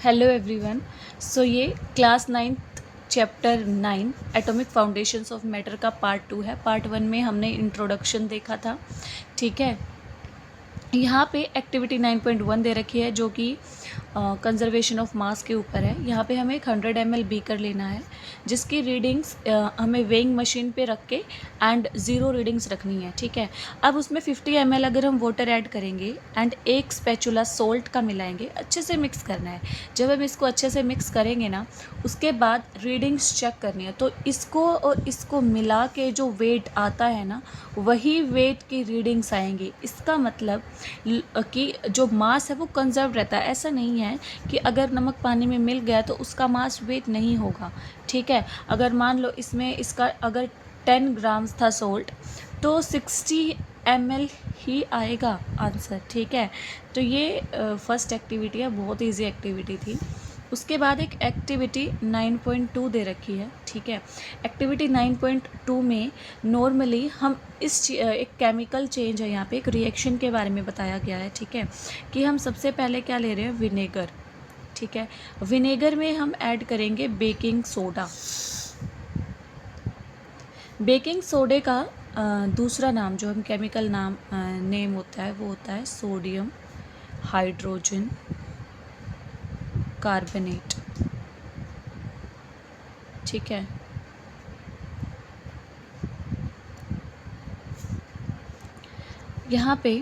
Hello everyone. So ये class 9th chapter 9 atomic foundations of matter का part 2 है। Part 1 में हमने इंट्रोडक्शन देखा था, ठीक है। यहाँ पे एक्टिविटी 9.1 दे रखी है जो कि कंजर्वेशन ऑफ मास के ऊपर है। यहाँ पे हमें एक 100 ml बीकर लेना है जिसकी रीडिंग्स हमें वेइंग मशीन पे रख के एंड ज़ीरो रीडिंग्स रखनी है, ठीक है। अब उसमें 50 ml अगर हम वाटर ऐड करेंगे एंड एक स्पैचुला सोल्ट का मिलाएंगे, अच्छे से मिक्स करना है। जब हम इसको अच्छे से मिक्स करेंगे ना, उसके बाद रीडिंग्स चेक करनी है। तो इसको और इसको मिला के जो वेट आता है ना, वही वेट की रीडिंग्स आएंगी। इसका मतलब कि जो मास है वो कंजर्व रहता है। ऐसा नहीं है कि अगर नमक पानी में मिल गया तो उसका मास वेट नहीं होगा, ठीक है। अगर मान लो इसमें इसका अगर 10 ग्राम्स था सोल्ट तो 60 ml ही आएगा आंसर, ठीक है। तो ये फर्स्ट एक्टिविटी है, बहुत ईजी एक्टिविटी थी। उसके बाद एक एक्टिविटी 9.2 दे रखी है, ठीक है। एक्टिविटी 9.2 में नॉर्मली हम एक केमिकल चेंज है, यहाँ पे एक रिएक्शन के बारे में बताया गया है, ठीक है। कि हम सबसे पहले क्या ले रहे हैं, विनेगर, ठीक है। विनेगर में हम ऐड करेंगे बेकिंग सोडा। बेकिंग सोडे का दूसरा नाम जो हम केमिकल नाम नेम होता है वो होता है सोडियम हाइड्रोजन कार्बोनेट, ठीक है। यहाँ पे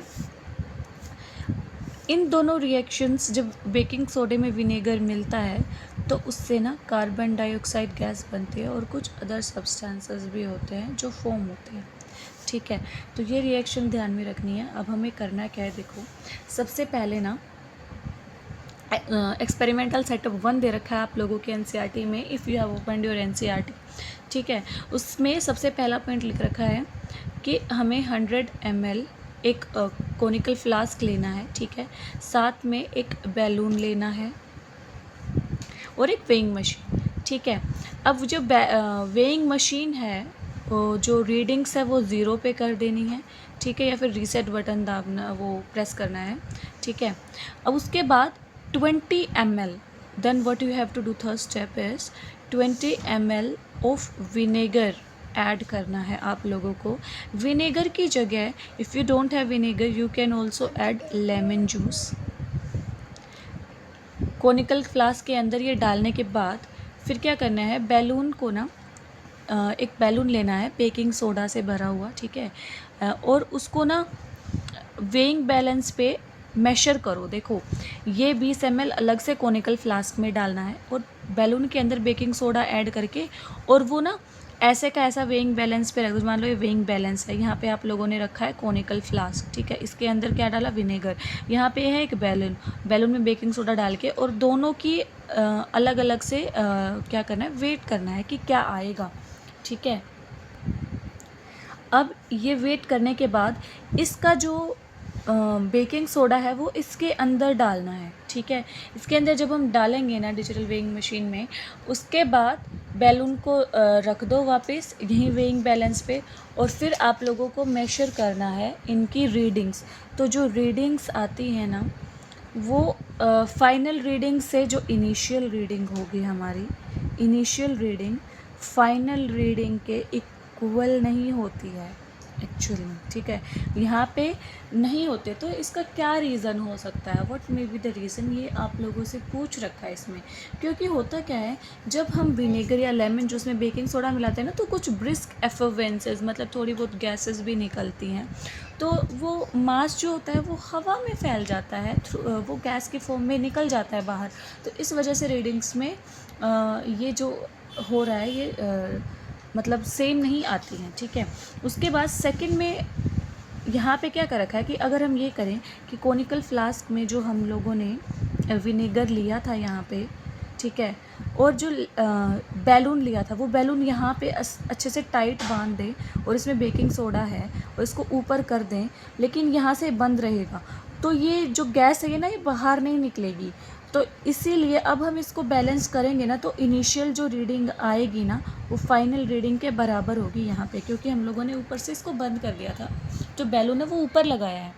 इन दोनों रिएक्शंस, जब बेकिंग सोडे में विनेगर मिलता है तो उससे ना कार्बन डाइऑक्साइड गैस बनती है और कुछ अदर सब्सटेंसेस भी होते हैं जो फॉर्म होते हैं, ठीक है। तो ये रिएक्शन ध्यान में रखनी है। अब हमें करना क्या है, देखो सबसे पहले ना एक्सपेरिमेंटल सेटअप 1 दे रखा है आप लोगों के एनसीईआरटी में, if you have opened your NCERT, ठीक है। उसमें सबसे पहला पॉइंट लिख रखा है कि हमें 100 ml एक कोनिकल फ्लास्क लेना है, ठीक है। साथ में एक बैलून लेना है और एक वेइंग मशीन, ठीक है। अब जो वेइंग मशीन है जो रीडिंग्स है वो 0 पे कर देनी है, ठीक है, या फिर रीसेट बटन दाबना, वो प्रेस करना है, ठीक है। अब उसके बाद 20 ml, then what you have to do, third step is 20 ml of vinegar add करना है आप लोगों को। विनेगर की जगह if you don't have vinegar you can also add lemon juice. Conical flask के अंदर ये डालने के बाद फिर क्या करना है, बैलून को ना एक बैलून लेना है बेकिंग सोडा से भरा हुआ, ठीक है। और उसको ना वेइंग बैलेंस पे मेशर करो। देखो ये 20 ml अलग से कोनिकल फ्लास्क में डालना है और बैलून के अंदर बेकिंग सोडा ऐड करके, और वो ना ऐसे का ऐसा वेइंग बैलेंस पे रख दो। मान लो ये वेइंग बैलेंस है, यहाँ पे आप लोगों ने रखा है कोनिकल फ्लास्क, ठीक है। इसके अंदर क्या डाला, विनेगर। यहाँ पे है एक बैलून, बैलून में बेकिंग सोडा डाल के, और दोनों की अलग अलग से क्या करना है, वेट करना है कि क्या आएगा, ठीक है। अब ये वेट करने के बाद इसका जो बेकिंग सोडा है वो इसके अंदर डालना है, ठीक है। इसके अंदर जब हम डालेंगे ना डिजिटल वेइंग मशीन में, उसके बाद बैलून को रख दो वापस यहीं वेइंग बैलेंस पे, और फिर आप लोगों को मेशर करना है इनकी रीडिंग्स। तो जो रीडिंग्स आती है ना, वो फाइनल रीडिंग से जो इनिशियल रीडिंग होगी हमारी, इनिशियल रीडिंग फाइनल रीडिंग के इक्वल नहीं होती है एक्चुअली में, ठीक है। यहाँ पे नहीं होते, तो इसका क्या रीज़न हो सकता है, what may be the reason, ये आप लोगों से पूछ रखा है इसमें। क्योंकि होता क्या है, जब हम विनेगर या लेमन जूस में बेकिंग सोडा मिलाते हैं ना, तो कुछ ब्रिस्क एफर्वेंसेस, मतलब थोड़ी बहुत गैसेस भी निकलती हैं। तो वो मास जो होता है वो हवा में फैल जाता है, वो गैस की फॉर्म में निकल जाता है बाहर। तो इस वजह से रीडिंग्स में ये जो हो रहा है ये मतलब सेम नहीं आती हैं, ठीक है। उसके बाद सेकंड में यहाँ पे क्या कर रखा है कि अगर हम ये करें कि कोनिकल फ्लास्क में जो हम लोगों ने विनेगर लिया था यहाँ पे, ठीक है, और जो बैलून लिया था वो बैलून यहाँ पे अच्छे से टाइट बांध दें, और इसमें बेकिंग सोडा है और इसको ऊपर कर दें, लेकिन यहाँ से बंद रहेगा, तो ये जो गैस है ना ये बाहर नहीं निकलेगी। तो इसीलिए अब हम इसको बैलेंस करेंगे ना, तो इनिशियल जो रीडिंग आएगी ना वो फाइनल रीडिंग के बराबर होगी यहाँ पे, क्योंकि हम लोगों ने ऊपर से इसको बंद कर दिया था, जो बैलून है वो ऊपर लगाया है।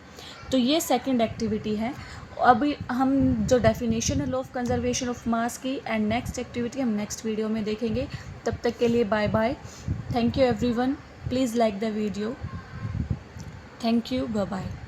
तो ये सेकंड एक्टिविटी है। अभी हम जो डेफिनेशन है law of conservation of mass की एंड नेक्स्ट एक्टिविटी हम नेक्स्ट वीडियो में देखेंगे। तब तक के लिए bye bye. Thank you everyone, please like the video. Thank you, bye bye.